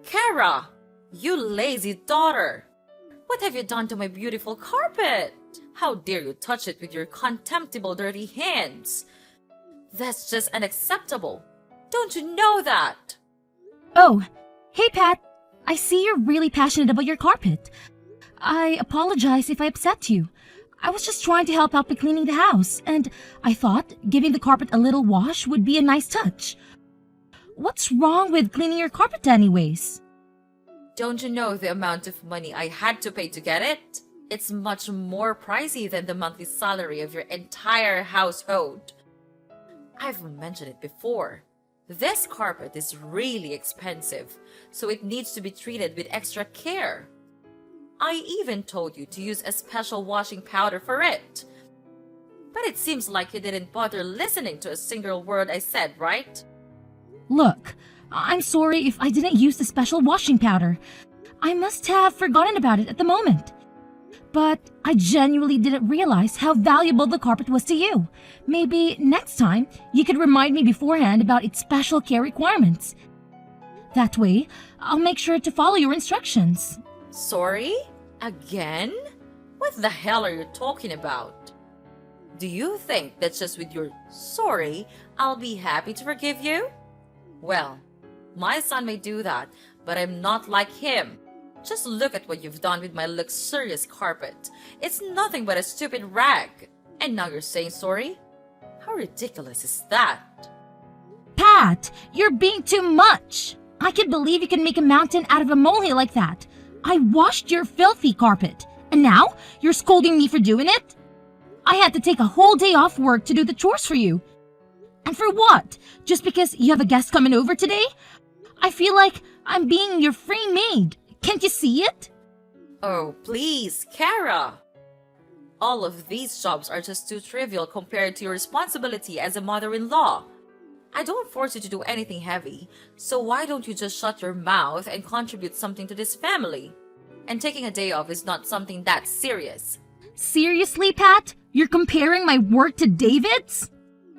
Kara! You lazy daughter! What have you done to my beautiful carpet? How dare you touch it with your contemptible dirty hands? That's just unacceptable. Don't you know that? Oh, hey Pat. I see you're really passionate about your carpet. I apologize if I upset you. I was just trying to help out by cleaning the house, and I thought giving the carpet a little wash would be a nice touch. What's wrong with cleaning your carpet anyways? Don't you know the amount of money I had to pay to get it? It's much more pricey than the monthly salary of your entire household. I've mentioned it before. This carpet is really expensive, so it needs to be treated with extra care. I even told you to use a special washing powder for it. But it seems like you didn't bother listening to a single word I said, right? Look, I'm sorry if I didn't use the special washing powder. I must have forgotten about it at the moment. But I genuinely didn't realize how valuable the carpet was to you. Maybe next time you could remind me beforehand about its special care requirements. That way, I'll make sure to follow your instructions. Sorry? Again? What the hell are you talking about? Do you think that just with your sorry, I'll be happy to forgive you? Well, my son may do that, but I'm not like him. Just look at what you've done with my luxurious carpet. It's nothing but a stupid rag. And now you're saying sorry? How ridiculous is that? Pat, you're being too much. I can't believe you can make a mountain out of a molehill like that. I washed your filthy carpet, and now you're scolding me for doing it? I had to take a whole day off work to do the chores for you. And for what? Just because you have a guest coming over today? I feel like I'm being your free maid. Can't you see it? Oh, please, Kara. All of these jobs are just too trivial compared to your responsibility as a mother-in-law. I don't force you to do anything heavy, so why don't you just shut your mouth and contribute something to this family? And taking a day off is not something that serious. Seriously, Pat? You're comparing my work to David's?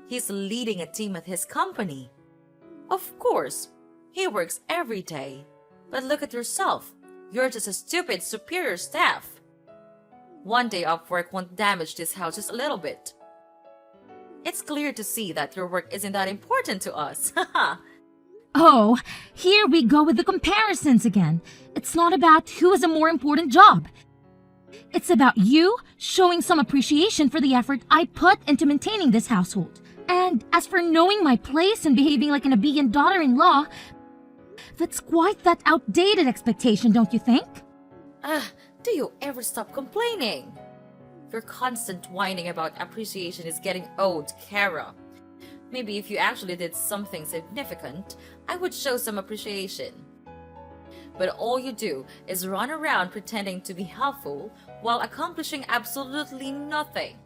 He's leading a team at his company. Of course, he works every day. But look at yourself. You're just a stupid superior staff. One day off work won't damage this house just a little bit. It's clear to see that your work isn't that important to us. Oh, here we go with the comparisons again. It's not about who has a more important job. It's about you showing some appreciation for the effort I put into maintaining this household. And as for knowing my place and behaving like an obedient daughter-in-law, that's quite that outdated expectation, don't you think? Do you ever stop complaining? Your constant whining about appreciation is getting old, Kara. Maybe if you actually did something significant, I would show some appreciation. But all you do is run around pretending to be helpful while accomplishing absolutely nothing.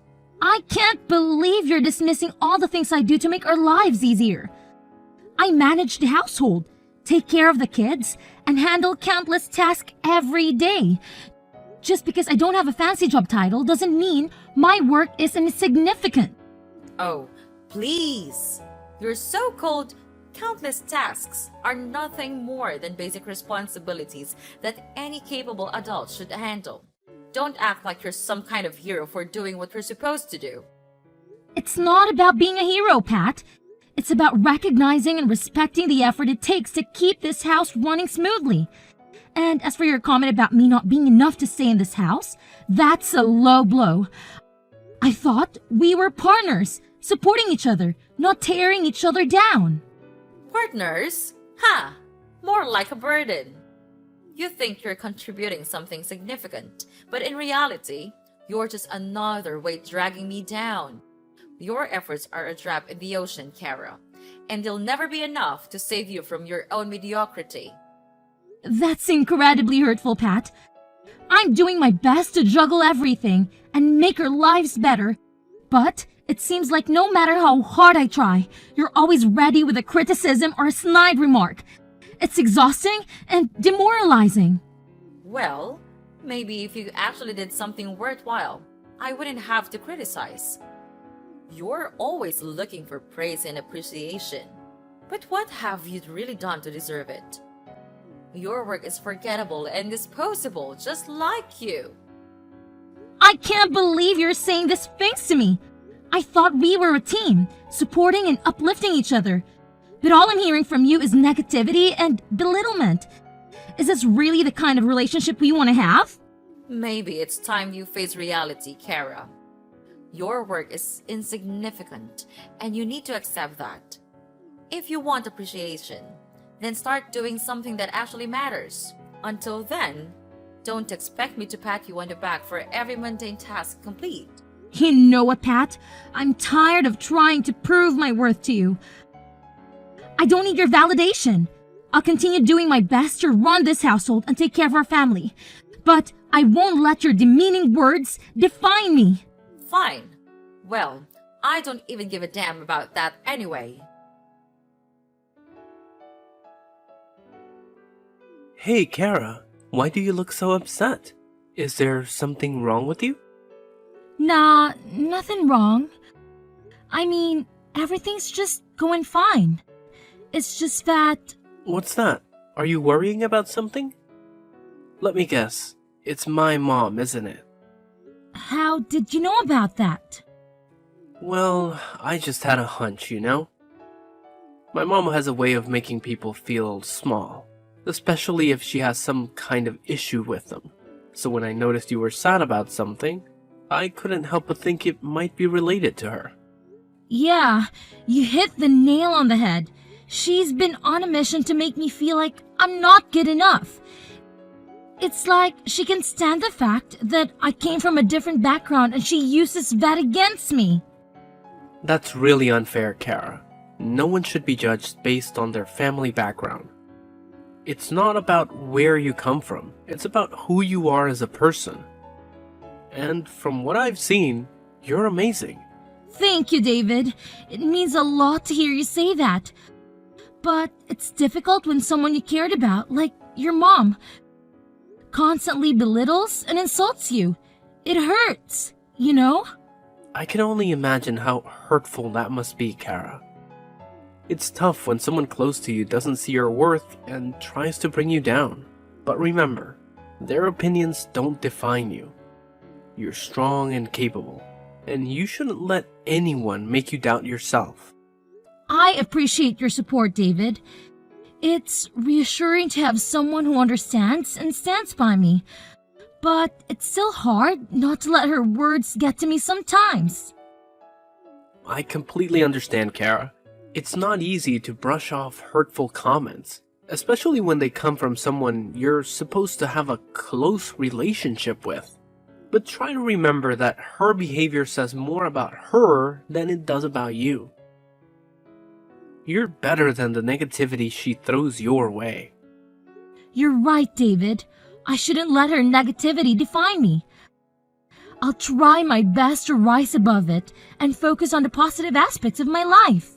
I can't believe you're dismissing all the things I do to make our lives easier. I manage the household, take care of the kids, and handle countless tasks every day. Just because I don't have a fancy job title doesn't mean my work is insignificant. Oh, please! Your so-called countless tasks are nothing more than basic responsibilities that any capable adult should handle. Don't act like you're some kind of hero for doing what you're supposed to do. It's not about being a hero, Pat. It's about recognizing and respecting the effort it takes to keep this house running smoothly. And as for your comment about me not being enough to stay in this house, that's a low blow. I thought we were partners, supporting each other, not tearing each other down. Partners? Ha! More like a burden. You think you're contributing something significant, but in reality, you're just another weight dragging me down. Your efforts are a drop in the ocean, Kara, and they'll never be enough to save you from your own mediocrity. That's incredibly hurtful, Pat. I'm doing my best to juggle everything and make our lives better, but it seems like no matter how hard I try, you're always ready with a criticism or a snide remark. It's exhausting and demoralizing. Well, maybe if you actually did something worthwhile, I wouldn't have to criticize. You're always looking for praise and appreciation. But what have you really done to deserve it? Your work is forgettable and disposable, just like you. I can't believe you're saying these things to me. I thought we were a team, supporting and uplifting each other. But all I'm hearing from you is negativity and belittlement. Is this really the kind of relationship we want to have? Maybe it's time you face reality, Kara. Your work is insignificant, and you need to accept that. If you want appreciation, then start doing something that actually matters. Until then, don't expect me to pat you on the back for every mundane task complete. You know what, Pat? I'm tired of trying to prove my worth to you. I don't need your validation. I'll continue doing my best to run this household and take care of our family. But I won't let your demeaning words define me. Fine. Well, I don't even give a damn about that anyway. Hey, Kara, why do you look so upset? Is there something wrong with you? Nah, nothing wrong. I mean, everything's just going fine. It's just that... What's that? Are you worrying about something? Let me guess. It's my mom, isn't it? How did you know about that? Well, I just had a hunch, you know? My mom has a way of making people feel small, especially if she has some kind of issue with them. So when I noticed you were sad about something, I couldn't help but think it might be related to her. Yeah, you hit the nail on the head. She's been on a mission to make me feel like I'm not good enough. It's like she can stand the fact that I came from a different background and she uses that against me. That's really unfair, Kara. No one should be judged based on their family background. It's not about where you come from, it's about who you are as a person. And from what I've seen, you're amazing. Thank you, David. It means a lot to hear you say that. But it's difficult when someone you cared about, like your mom, constantly belittles and insults you. It hurts, you know? I can only imagine how hurtful that must be, Kara. It's tough when someone close to you doesn't see your worth and tries to bring you down. But remember, their opinions don't define you. You're strong and capable, and you shouldn't let anyone make you doubt yourself. I appreciate your support, David. It's reassuring to have someone who understands and stands by me. But it's still hard not to let her words get to me sometimes. I completely understand, Kara. It's not easy to brush off hurtful comments, especially when they come from someone you're supposed to have a close relationship with. But try to remember that her behavior says more about her than it does about you. You're better than the negativity she throws your way. You're right, David. I shouldn't let her negativity define me. I'll try my best to rise above it and focus on the positive aspects of my life.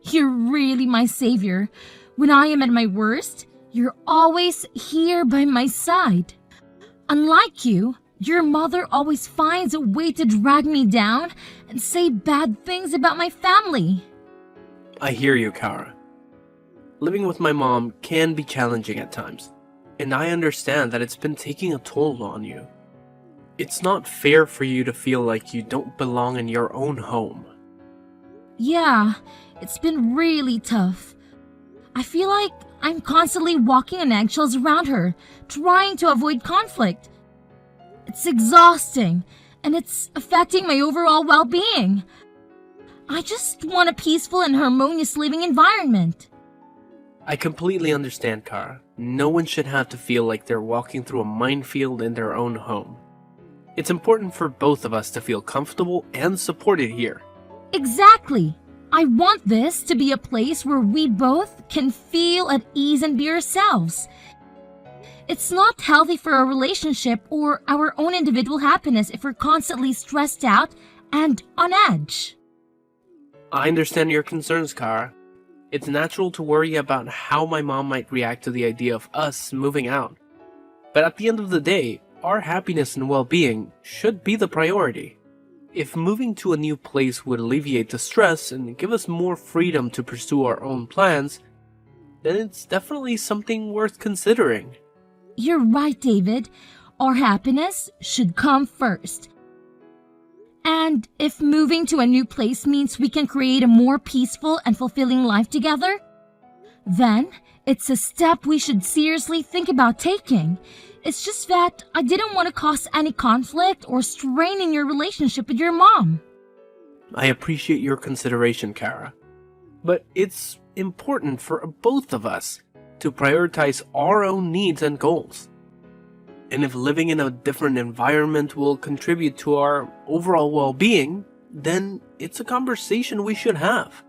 You're really my savior. When I am at my worst, you're always here by my side. Unlike you, your mother always finds a way to drag me down and say bad things about my family. I hear you, Kara. Living with my mom can be challenging at times, and I understand that it's been taking a toll on you. It's not fair for you to feel like you don't belong in your own home. Yeah, it's been really tough. I feel like I'm constantly walking on eggshells around her, trying to avoid conflict. It's exhausting, and it's affecting my overall well-being. I just want a peaceful and harmonious living environment. I completely understand, Kara. No one should have to feel like they're walking through a minefield in their own home. It's important for both of us to feel comfortable and supported here. Exactly. I want this to be a place where we both can feel at ease and be ourselves. It's not healthy for a relationship or our own individual happiness if we're constantly stressed out and on edge. I understand your concerns, Kara. It's natural to worry about how my mom might react to the idea of us moving out. But at the end of the day, our happiness and well-being should be the priority. If moving to a new place would alleviate the stress and give us more freedom to pursue our own plans, then it's definitely something worth considering. You're right, David. Our happiness should come first. And if moving to a new place means we can create a more peaceful and fulfilling life together, then it's a step we should seriously think about taking. It's just that I didn't want to cause any conflict or strain in your relationship with your mom. I appreciate your consideration, Kara. But it's important for both of us to prioritize our own needs and goals. And if living in a different environment will contribute to our overall well-being, then it's a conversation we should have.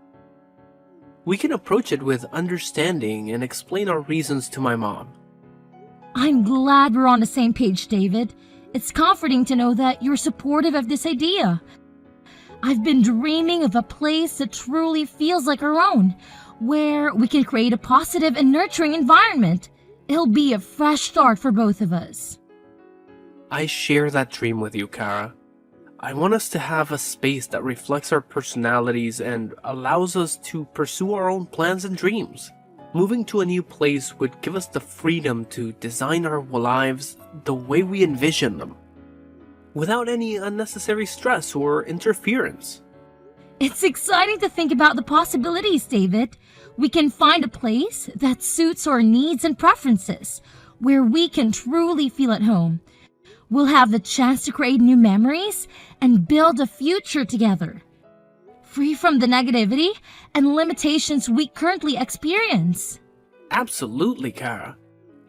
We can approach it with understanding and explain our reasons to my mom. I'm glad we're on the same page, David. It's comforting to know that you're supportive of this idea. I've been dreaming of a place that truly feels like our own, where we can create a positive and nurturing environment. It'll be a fresh start for both of us. I share that dream with you, Kara. I want us to have a space that reflects our personalities and allows us to pursue our own plans and dreams. Moving to a new place would give us the freedom to design our lives the way we envision them, without any unnecessary stress or interference. It's exciting to think about the possibilities, David. We can find a place that suits our needs and preferences, where we can truly feel at home. We'll have the chance to create new memories and build a future together, free from the negativity and limitations we currently experience. Absolutely, Kara.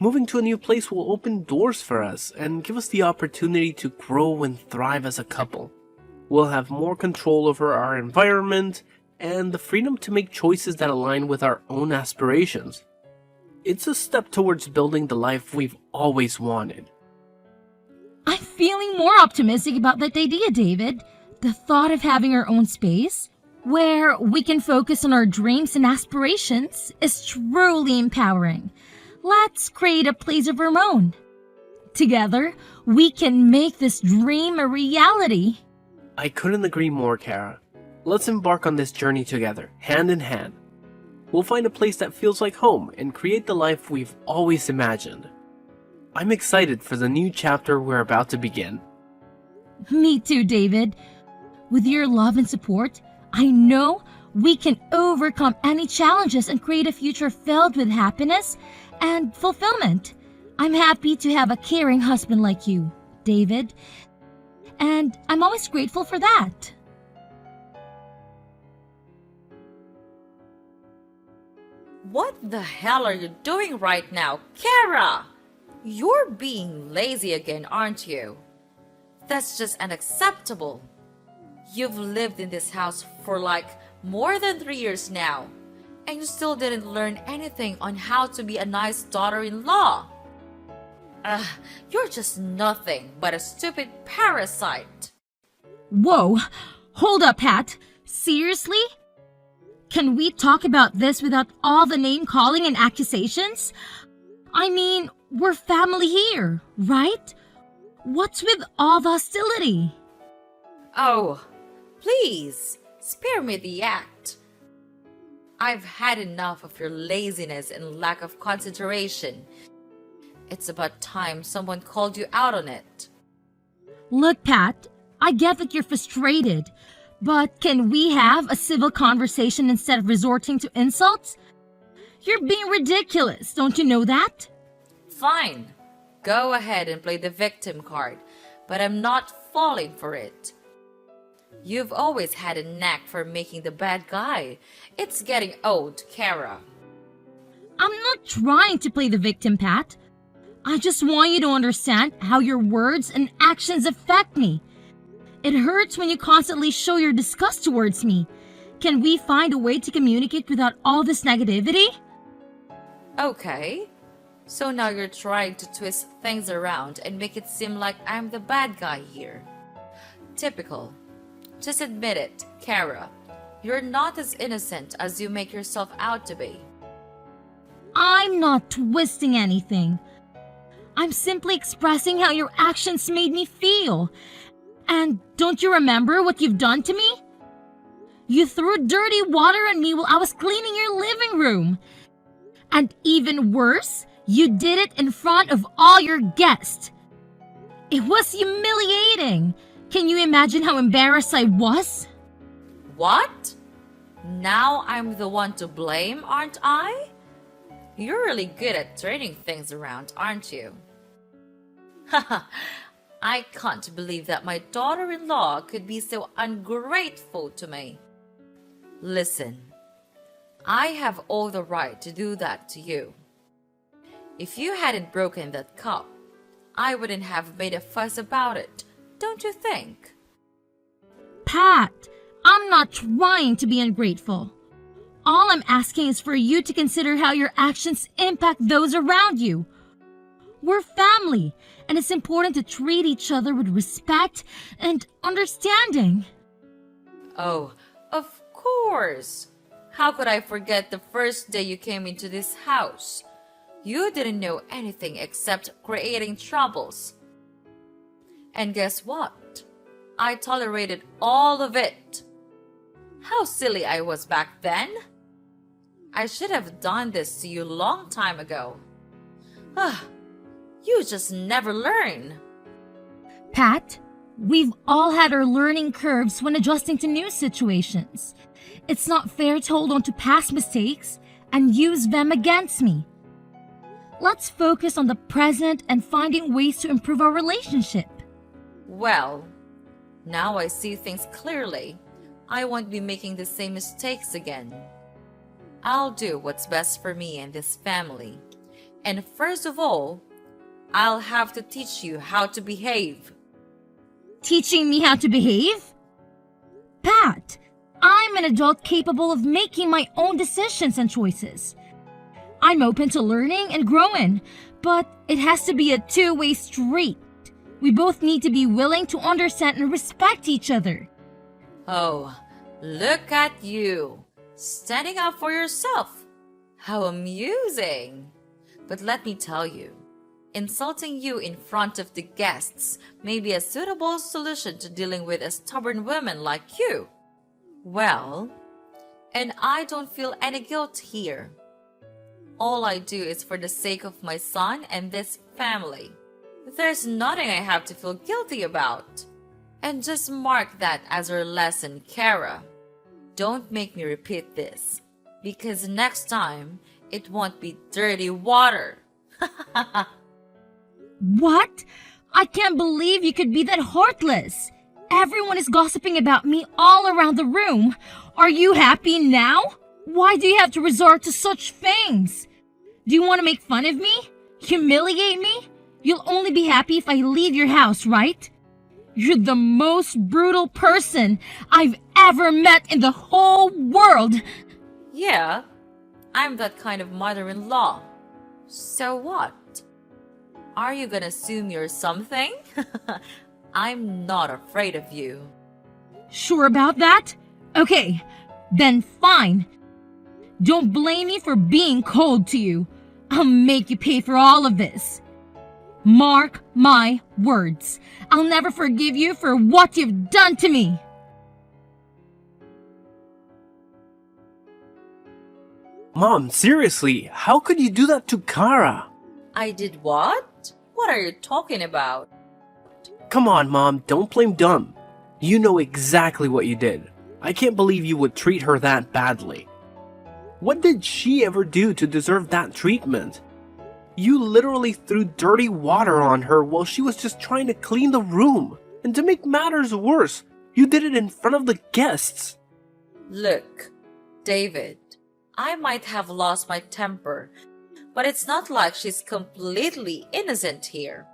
Moving to a new place will open doors for us and give us the opportunity to grow and thrive as a couple. We'll have more control over our environment and the freedom to make choices that align with our own aspirations. It's a step towards building the life we've always wanted. I'm feeling more optimistic about that idea, David. The thought of having our own space, where we can focus on our dreams and aspirations, is truly empowering. Let's create a place of our own. Together, we can make this dream a reality. I couldn't agree more, Kara. Let's embark on this journey together, hand in hand. We'll find a place that feels like home and create the life we've always imagined. I'm excited for the new chapter we're about to begin. Me too, David. With your love and support, I know we can overcome any challenges and create a future filled with happiness and fulfillment. I'm happy to have a caring husband like you, David, and I'm always grateful for that. What the hell are you doing right now, Kara? You're being lazy again, aren't you? That's just unacceptable. You've lived in this house for like more than 3 years now, and you still didn't learn anything on how to be a nice daughter-in-law. You're just nothing but a stupid parasite. Whoa, hold up, Pat. Seriously? Can we talk about this without all the name-calling and accusations? I mean, we're family here, right? What's with all the hostility? Oh, please, spare me the act. I've had enough of your laziness and lack of consideration. It's about time someone called you out on it. Look, Pat, I get that you're frustrated, but can we have a civil conversation instead of resorting to insults? You're being ridiculous, don't you know that? Fine, go ahead and play the victim card, but I'm not falling for it. You've always had a knack for making the bad guy. It's getting old, Kara. I'm not trying to play the victim, Pat. I just want you to understand how your words and actions affect me. It hurts when you constantly show your disgust towards me. Can we find a way to communicate without all this negativity? Okay, so now you're trying to twist things around and make it seem like I'm the bad guy here. Typical. Just admit it, Kara. You're not as innocent as you make yourself out to be. I'm not twisting anything. I'm simply expressing how your actions made me feel. And don't you remember what you've done to me? You threw dirty water on me while I was cleaning your living room. And even worse, you did it in front of all your guests. It was humiliating. Can you imagine how embarrassed I was? What? Now I'm the one to blame, aren't I? You're really good at turning things around, aren't you? Haha, I can't believe that my daughter-in-law could be so ungrateful to me. Listen, I have all the right to do that to you. If you hadn't broken that cup, I wouldn't have made a fuss about it, don't you think? Pat, I'm not trying to be ungrateful. All I'm asking is for you to consider how your actions impact those around you. We're family, and it's important to treat each other with respect and understanding. Oh, of course. How could I forget the first day you came into this house? You didn't know anything except creating troubles. And guess what? I tolerated all of it. How silly I was back then. I should have done this to you a long time ago. You just never learn. Pat, we've all had our learning curves when adjusting to new situations. It's not fair to hold on to past mistakes and use them against me. Let's focus on the present and finding ways to improve our relationship. Well, now I see things clearly. I won't be making the same mistakes again. I'll do what's best for me and this family. And first of all, I'll have to teach you how to behave. Teaching me how to behave? Pat, I'm an adult capable of making my own decisions and choices. I'm open to learning and growing, but it has to be a two-way street. We both need to be willing to understand and respect each other. Oh, look at you, standing up for yourself. How amusing. But let me tell you, insulting you in front of the guests may be a suitable solution to dealing with a stubborn woman like you. Well, and I don't feel any guilt here. All I do is for the sake of my son and this family. There's nothing I have to feel guilty about. And just mark that as our lesson, Kara. Don't make me repeat this, because next time it won't be dirty water. What? I can't believe you could be that heartless. Everyone is gossiping about me all around the room. Are you happy now? Why do you have to resort to such things? Do you want to make fun of me? Humiliate me? You'll only be happy if I leave your house, right? You're the most brutal person I've ever met in the whole world. Yeah, I'm that kind of mother-in-law. So what? Are you gonna assume you're something? I'm not afraid of you. Sure about that? Okay, then fine. Don't blame me for being cold to you. I'll make you pay for all of this. Mark my words. I'll never forgive you for what you've done to me. Mom, seriously, how could you do that to Kara? I did what? What are you talking about? Come on, Mom, don't blame dumb. You know exactly what you did. I can't believe you would treat her that badly. What did she ever do to deserve that treatment? You literally threw dirty water on her while she was just trying to clean the room. And to make matters worse, you did it in front of the guests. Look, David, I might have lost my temper, but it's not like she's completely innocent here.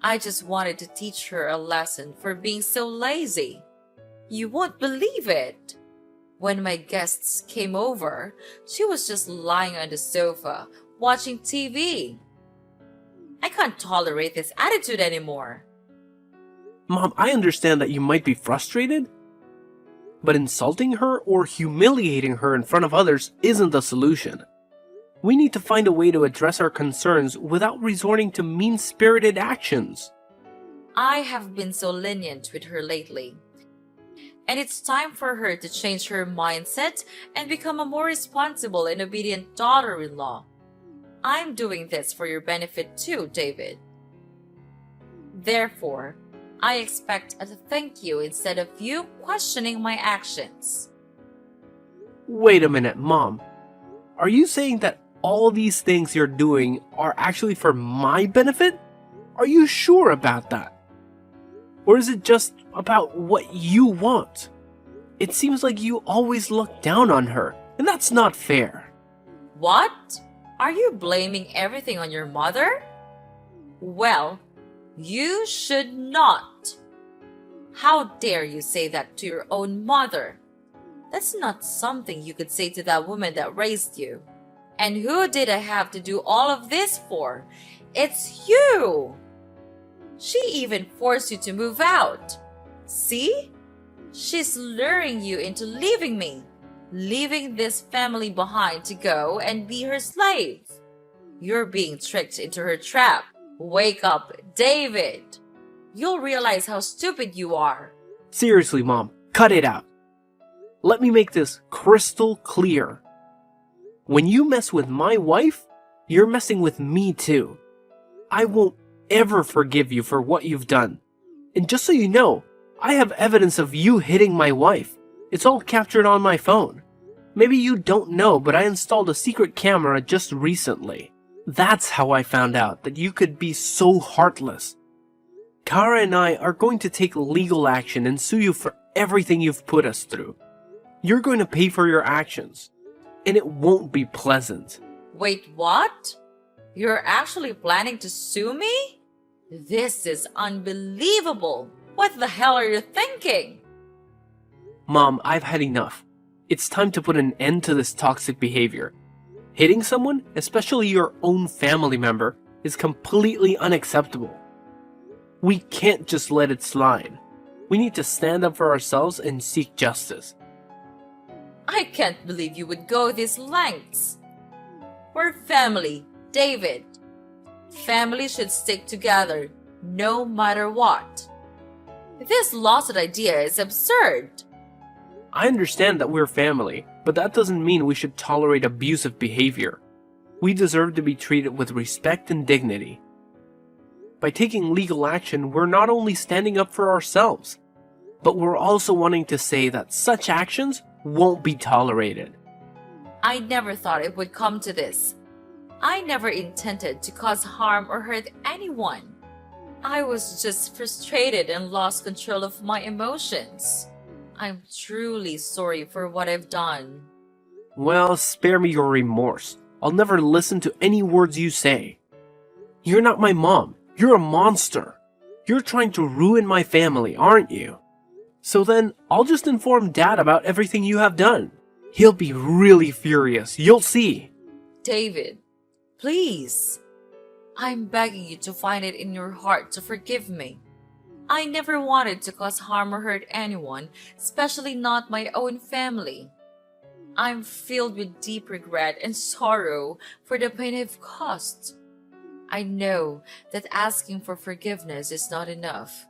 I just wanted to teach her a lesson for being so lazy. You won't believe it. When my guests came over, she was just lying on the sofa, watching TV. I can't tolerate this attitude anymore. Mom, I understand that you might be frustrated, but insulting her or humiliating her in front of others isn't the solution. We need to find a way to address our concerns without resorting to mean-spirited actions. I have been so lenient with her lately. And it's time for her to change her mindset and become a more responsible and obedient daughter-in-law. I'm doing this for your benefit too, David. Therefore, I expect a thank you instead of you questioning my actions. Wait a minute, Mom. Are you saying that all these things you're doing are actually for my benefit? Are you sure about that? Or is it just about what you want? It seems like you always look down on her, and that's not fair. What? Are you blaming everything on your mother? Well, you should not. How dare you say that to your own mother? That's not something you could say to that woman that raised you. And who did I have to do all of this for? It's you! She even forced you to move out. See? She's luring you into leaving me, leaving this family behind to go and be her slave. You're being tricked into her trap. Wake up, David! You'll realize how stupid you are. Seriously, Mom, cut it out. Let me make this crystal clear. When you mess with my wife, you're messing with me too. I won't ever forgive you for what you've done. And just so you know, I have evidence of you hitting my wife. It's all captured on my phone. Maybe you don't know, but I installed a secret camera just recently. That's how I found out that you could be so heartless. Kara and I are going to take legal action and sue you for everything you've put us through. You're going to pay for your actions, and it won't be pleasant. Wait, what? You're actually planning to sue me? This is unbelievable. What the hell are you thinking? Mom, I've had enough. It's time to put an end to this toxic behavior. Hitting someone, especially your own family member, is completely unacceptable. We can't just let it slide. We need to stand up for ourselves and seek justice. I can't believe you would go these lengths. We're family, David. Family should stick together, no matter what. This lawsuit idea is absurd. I understand that we're family, but that doesn't mean we should tolerate abusive behavior. We deserve to be treated with respect and dignity. By taking legal action, we're not only standing up for ourselves, but we're also wanting to say that such actions won't be tolerated. I never thought it would come to this. I never intended to cause harm or hurt anyone. I was just frustrated and lost control of my emotions. I'm truly sorry for what I've done. Well, spare me your remorse. I'll never listen to any words you say. You're not my mom. You're a monster. You're trying to ruin my family, aren't you? So then, I'll just inform Dad about everything you have done. He'll be really furious, you'll see. David, please. I'm begging you to find it in your heart to forgive me. I never wanted to cause harm or hurt anyone, especially not my own family. I'm filled with deep regret and sorrow for the pain I've caused. I know that asking for forgiveness is not enough,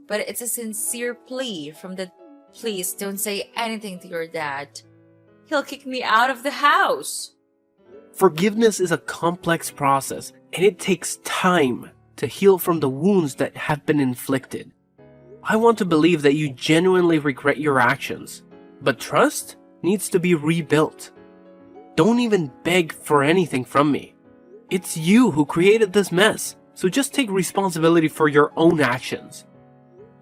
but it's a sincere plea from the please don't say anything to your dad. He'll kick me out of the house. Forgiveness is a complex process, and it takes time to heal from the wounds that have been inflicted. I want to believe that you genuinely regret your actions, but trust needs to be rebuilt. Don't even beg for anything from me. It's you who created this mess, so just take responsibility for your own actions.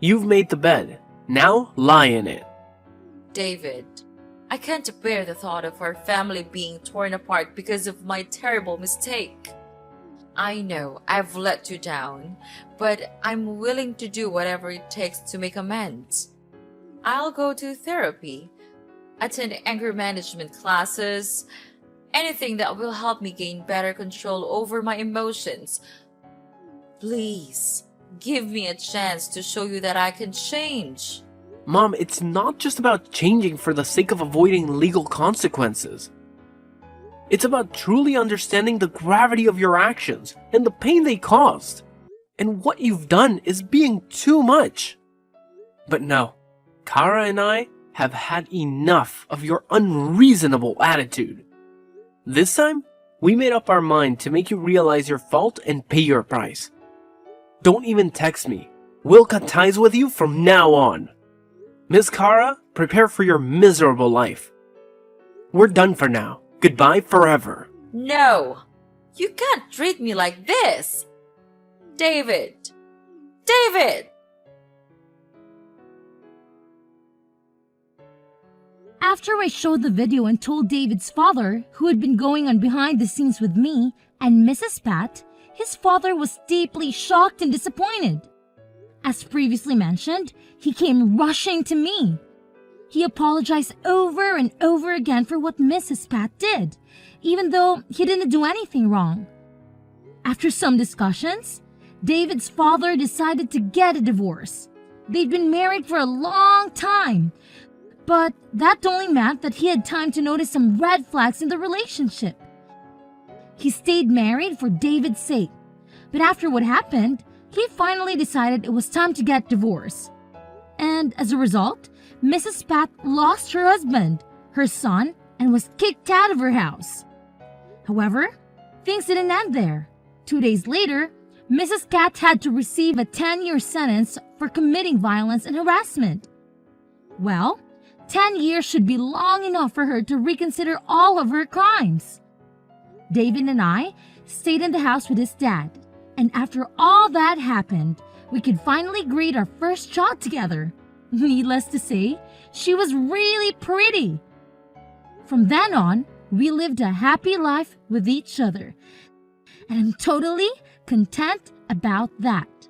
You've made the bed, now lie in it. David, I can't bear the thought of our family being torn apart because of my terrible mistake. I know I've let you down, but I'm willing to do whatever it takes to make amends. I'll go to therapy, attend anger management classes, anything that will help me gain better control over my emotions. Please, give me a chance to show you that I can change. Mom, it's not just about changing for the sake of avoiding legal consequences. It's about truly understanding the gravity of your actions and the pain they caused. And what you've done is being too much. But no, Kara and I have had enough of your unreasonable attitude. This time, we made up our mind to make you realize your fault and pay your price. Don't even text me. We'll cut ties with you from now on. Miss Kara, prepare for your miserable life. We're done for now. Goodbye forever. No! You can't treat me like this! David! David! After I showed the video and told David's father, who had been going on behind the scenes with me and Mrs. Pat, his father was deeply shocked and disappointed. As previously mentioned, he came rushing to me. He apologized over and over again for what Mrs. Pat did, even though he didn't do anything wrong. After some discussions, David's father decided to get a divorce. They'd been married for a long time, but that only meant that he had time to notice some red flags in the relationship. He stayed married for David's sake, but after what happened, he finally decided it was time to get divorced. And as a result, Mrs. Pat lost her husband, her son, and was kicked out of her house. However, things didn't end there. 2 days later, Mrs. Cat had to receive a 10-year sentence for committing violence and harassment. Well, 10 years should be long enough for her to reconsider all of her crimes. David and I stayed in the house with his dad, and after all that happened, we could finally greet our first child together. Needless to say, she was really pretty. From then on, we lived a happy life with each other, and I'm totally content about that.